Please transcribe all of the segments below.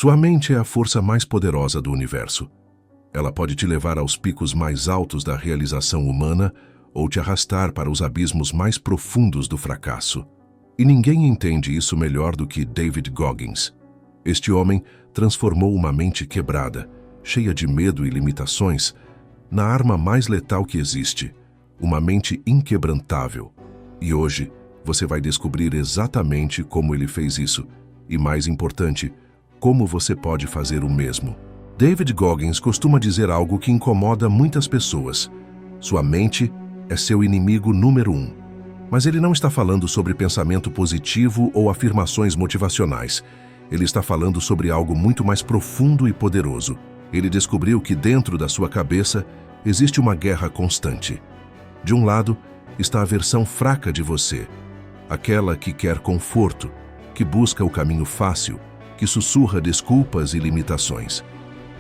Sua mente é a força mais poderosa do universo. Ela pode te levar aos picos mais altos da realização humana ou te arrastar para os abismos mais profundos do fracasso. E ninguém entende isso melhor do que David Goggins. Este homem transformou uma mente quebrada, cheia de medo e limitações, na arma mais letal que existe, uma mente inquebrantável. E hoje, você vai descobrir exatamente como ele fez isso, e mais importante, como você pode fazer o mesmo. David Goggins costuma dizer algo que incomoda muitas pessoas. Sua mente é seu inimigo número 1. Mas ele não está falando sobre pensamento positivo ou afirmações motivacionais. Ele está falando sobre algo muito mais profundo e poderoso. Ele descobriu que dentro da sua cabeça existe uma guerra constante. De um lado está a versão fraca de você, aquela que quer conforto, que busca o caminho fácil, que sussurra desculpas e limitações.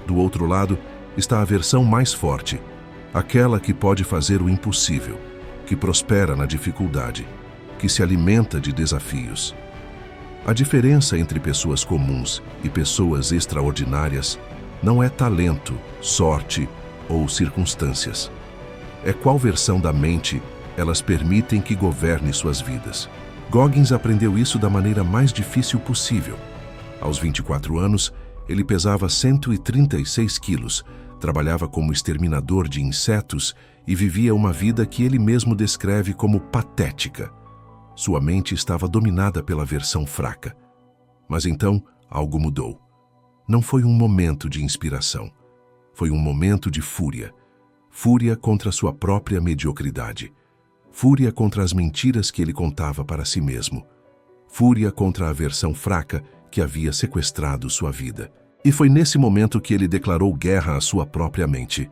Do outro lado está a versão mais forte, aquela que pode fazer o impossível, que prospera na dificuldade, que se alimenta de desafios. A diferença entre pessoas comuns e pessoas extraordinárias não é talento, sorte ou circunstâncias. É qual versão da mente elas permitem que governe suas vidas. Goggins aprendeu isso da maneira mais difícil possível. Aos 24 anos, ele pesava 136 quilos, trabalhava como exterminador de insetos e vivia uma vida que ele mesmo descreve como patética. Sua mente estava dominada pela versão fraca. Mas então, algo mudou. Não foi um momento de inspiração. Foi um momento de fúria. Fúria contra sua própria mediocridade. Fúria contra as mentiras que ele contava para si mesmo. Fúria contra a versão fraca que havia sequestrado sua vida. E foi nesse momento que ele declarou guerra à sua própria mente.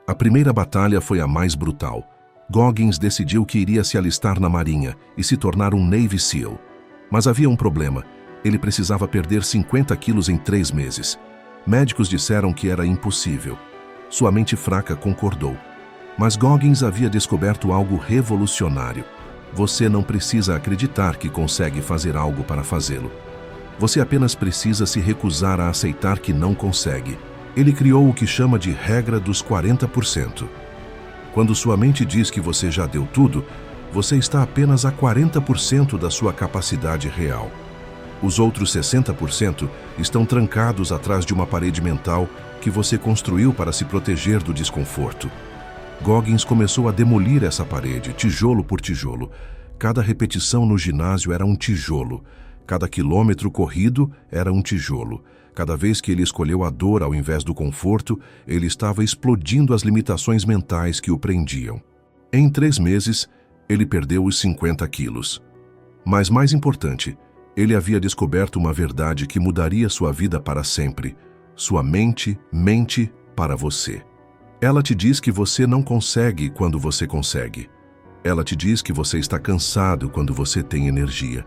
A primeira batalha foi a mais brutal. Goggins decidiu que iria se alistar na Marinha e se tornar um Navy SEAL. Mas havia um problema. Ele precisava perder 50 quilos em 3 meses. Médicos disseram que era impossível. Sua mente fraca concordou. Mas Goggins havia descoberto algo revolucionário. Você não precisa acreditar que consegue fazer algo para fazê-lo. Você apenas precisa se recusar a aceitar que não consegue. Ele criou o que chama de regra dos 40%. Quando sua mente diz que você já deu tudo, você está apenas a 40% da sua capacidade real. Os outros 60% estão trancados atrás de uma parede mental que você construiu para se proteger do desconforto. Goggins começou a demolir essa parede, tijolo por tijolo. Cada repetição no ginásio era um tijolo. Cada quilômetro corrido era um tijolo. Cada vez que ele escolheu a dor ao invés do conforto, ele estava explodindo as limitações mentais que o prendiam. Em 3 meses, ele perdeu os 50 quilos. Mas mais importante, ele havia descoberto uma verdade que mudaria sua vida para sempre. Sua mente mente para você. Ela te diz que você não consegue quando você consegue. Ela te diz que você está cansado quando você tem energia.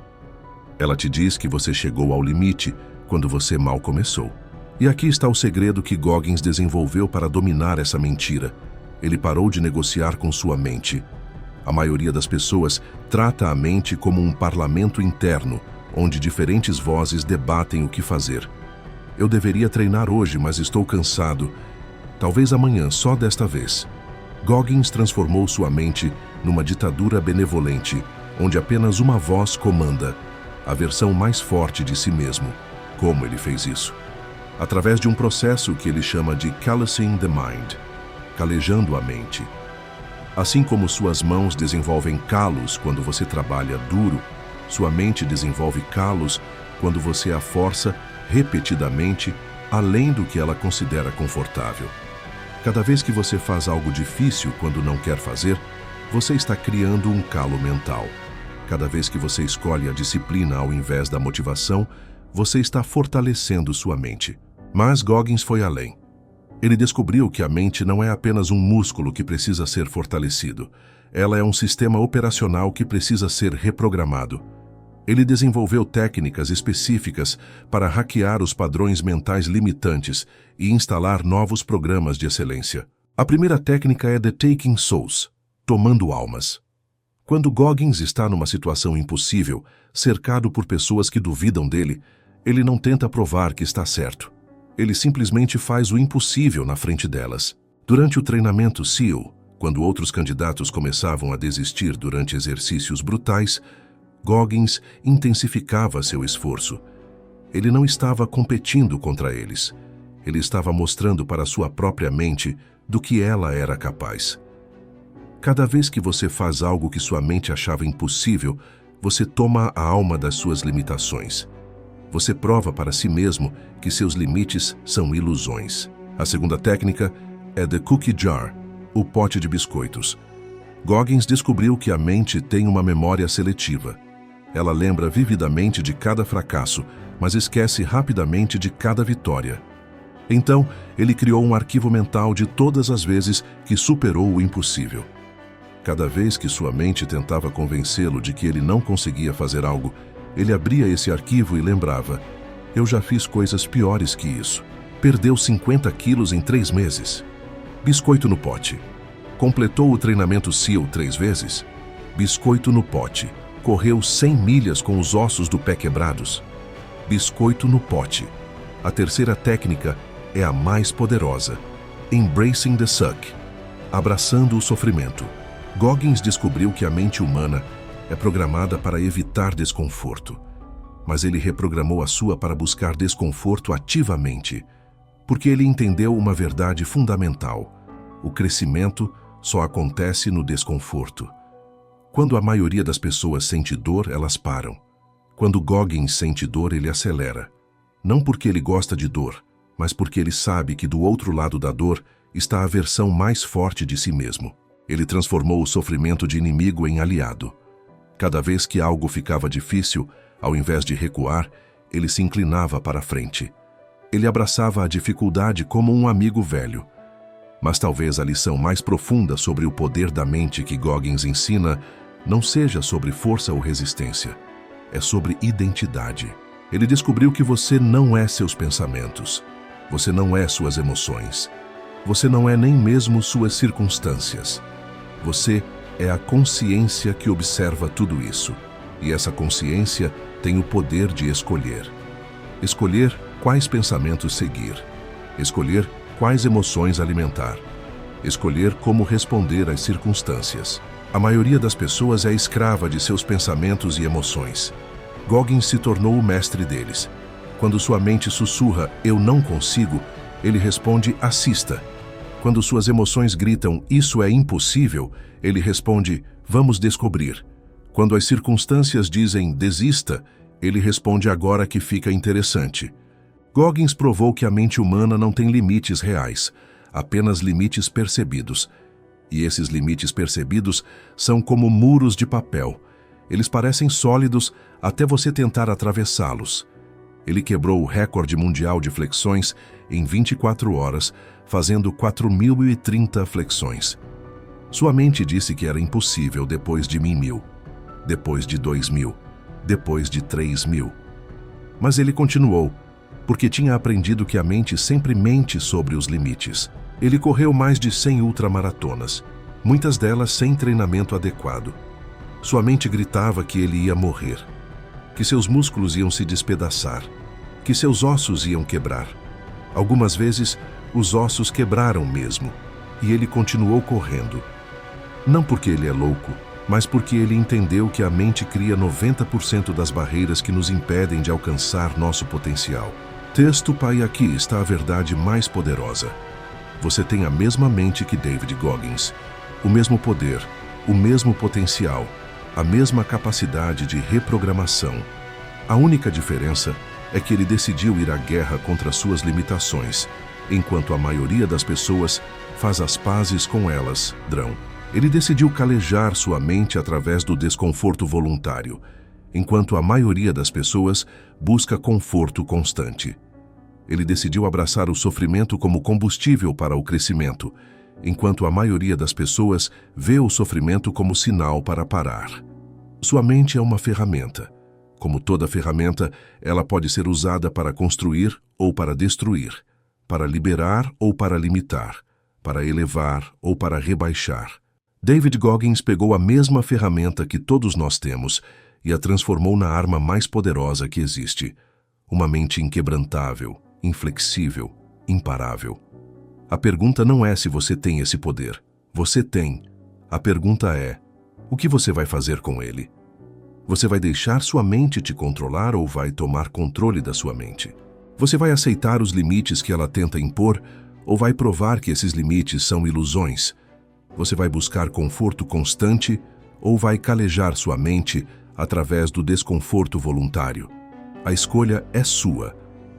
Ela te diz que você chegou ao limite quando você mal começou. E aqui está o segredo que Goggins desenvolveu para dominar essa mentira. Ele parou de negociar com sua mente. A maioria das pessoas trata a mente como um parlamento interno, onde diferentes vozes debatem o que fazer. Eu deveria treinar hoje, mas estou cansado. Talvez amanhã, só desta vez. Goggins transformou sua mente numa ditadura benevolente, onde apenas uma voz comanda, a versão mais forte de si mesmo. Como ele fez isso? Através de um processo que ele chama de callousing the mind, calejando a mente. Assim como suas mãos desenvolvem calos quando você trabalha duro, sua mente desenvolve calos quando você a força repetidamente além do que ela considera confortável. Cada vez que você faz algo difícil quando não quer fazer, você está criando um calo mental. Cada vez que você escolhe a disciplina ao invés da motivação, você está fortalecendo sua mente. Mas Goggins foi além. Ele descobriu que a mente não é apenas um músculo que precisa ser fortalecido. Ela é um sistema operacional que precisa ser reprogramado. Ele desenvolveu técnicas específicas para hackear os padrões mentais limitantes e instalar novos programas de excelência. A primeira técnica é The Taking Souls, tomando almas. Quando Goggins está numa situação impossível, cercado por pessoas que duvidam dele, Ele não tenta provar que está certo. Ele simplesmente faz o impossível na frente delas. Durante o treinamento SEAL, quando outros candidatos começavam a desistir durante exercícios brutais, Goggins intensificava seu esforço. Ele não estava competindo contra eles. Ele estava mostrando para sua própria mente do que ela era capaz. Cada vez que você faz algo que sua mente achava impossível, você toma a alma das suas limitações. Você prova para si mesmo que seus limites são ilusões. A segunda técnica é The Cookie Jar, o pote de biscoitos. Goggins descobriu que a mente tem uma memória seletiva. Ela lembra vividamente de cada fracasso, mas esquece rapidamente de cada vitória. Então, ele criou um arquivo mental de todas as vezes que superou o impossível. Cada vez que sua mente tentava convencê-lo de que ele não conseguia fazer algo, ele abria esse arquivo e lembrava: eu já fiz coisas piores que isso. Perdeu 50 quilos em 3 meses. Biscoito no pote. Completou o treinamento SEAL 3 vezes. Biscoito no pote. Correu 100 milhas com os ossos do pé quebrados. Biscoito no pote. A terceira técnica é a mais poderosa. Embracing the Suck. Abraçando o sofrimento. Goggins descobriu que a mente humana é programada para evitar desconforto. Mas ele reprogramou a sua para buscar desconforto ativamente, porque ele entendeu uma verdade fundamental: o crescimento só acontece no desconforto. Quando a maioria das pessoas sente dor, elas param. Quando Goggins sente dor, ele acelera. Não porque ele gosta de dor, mas porque ele sabe que do outro lado da dor está a versão mais forte de si mesmo. Ele transformou o sofrimento de inimigo em aliado. Cada vez que algo ficava difícil, ao invés de recuar, ele se inclinava para a frente. Ele abraçava a dificuldade como um amigo velho. Mas talvez a lição mais profunda sobre o poder da mente que Goggins ensina não seja sobre força ou resistência. É sobre identidade. Ele descobriu que você não é seus pensamentos. Você não é suas emoções. Você não é nem mesmo suas circunstâncias. Você é a consciência que observa tudo isso. E essa consciência tem o poder de escolher. Escolher quais pensamentos seguir. Escolher quais emoções alimentar. Escolher como responder às circunstâncias. A maioria das pessoas é escrava de seus pensamentos e emoções. Goggins se tornou o mestre deles. Quando sua mente sussurra, eu não consigo, ele responde, assista. Quando suas emoções gritam, isso é impossível, ele responde, vamos descobrir. Quando as circunstâncias dizem, desista, ele responde, agora que fica interessante. Goggins provou que a mente humana não tem limites reais, apenas limites percebidos. E esses limites percebidos são como muros de papel. Eles parecem sólidos até você tentar atravessá-los. Ele quebrou o recorde mundial de flexões em 24 horas, fazendo 4.030 flexões. Sua mente disse que era impossível depois de 1.000, depois de 2.000, depois de 3.000. Mas ele continuou, porque tinha aprendido que a mente sempre mente sobre os limites. Ele correu mais de 100 ultramaratonas, muitas delas sem treinamento adequado. Sua mente gritava que ele ia morrer, que seus músculos iam se despedaçar, que seus ossos iam quebrar. Algumas vezes, os ossos quebraram mesmo, e ele continuou correndo. Não porque ele é louco, mas porque ele entendeu que a mente cria 90% das barreiras que nos impedem de alcançar nosso potencial. Texto pai, aqui está a verdade mais poderosa. Você tem a mesma mente que David Goggins, o mesmo poder, o mesmo potencial, a mesma capacidade de reprogramação. A única diferença é que ele decidiu ir à guerra contra suas limitações, enquanto a maioria das pessoas faz as pazes com elas, drão. Ele decidiu calejar sua mente através do desconforto voluntário, enquanto a maioria das pessoas busca conforto constante. Ele decidiu abraçar o sofrimento como combustível para o crescimento, enquanto a maioria das pessoas vê o sofrimento como sinal para parar. Sua mente é uma ferramenta. Como toda ferramenta, ela pode ser usada para construir ou para destruir, para liberar ou para limitar, para elevar ou para rebaixar. David Goggins pegou a mesma ferramenta que todos nós temos e a transformou na arma mais poderosa que existe, uma mente inquebrantável, inflexível, imparável. A pergunta não é se você tem esse poder. Você tem. A pergunta é: o que você vai fazer com ele? Você vai deixar sua mente te controlar ou vai tomar controle da sua mente? Você vai aceitar os limites que ela tenta impor ou vai provar que esses limites são ilusões? Você vai buscar conforto constante ou vai calejar sua mente através do desconforto voluntário? A escolha é sua,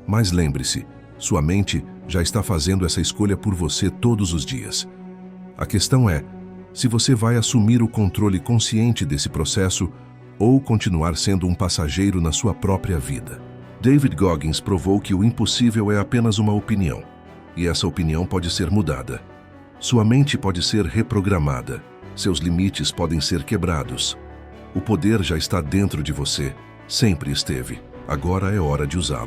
mas lembre-se, sua mente já está fazendo essa escolha por você todos os dias. A questão é se você vai assumir o controle consciente desse processo ou continuar sendo um passageiro na sua própria vida. David Goggins provou que o impossível é apenas uma opinião, e essa opinião pode ser mudada. Sua mente pode ser reprogramada, seus limites podem ser quebrados. O poder já está dentro de você, sempre esteve. Agora é hora de usá-lo.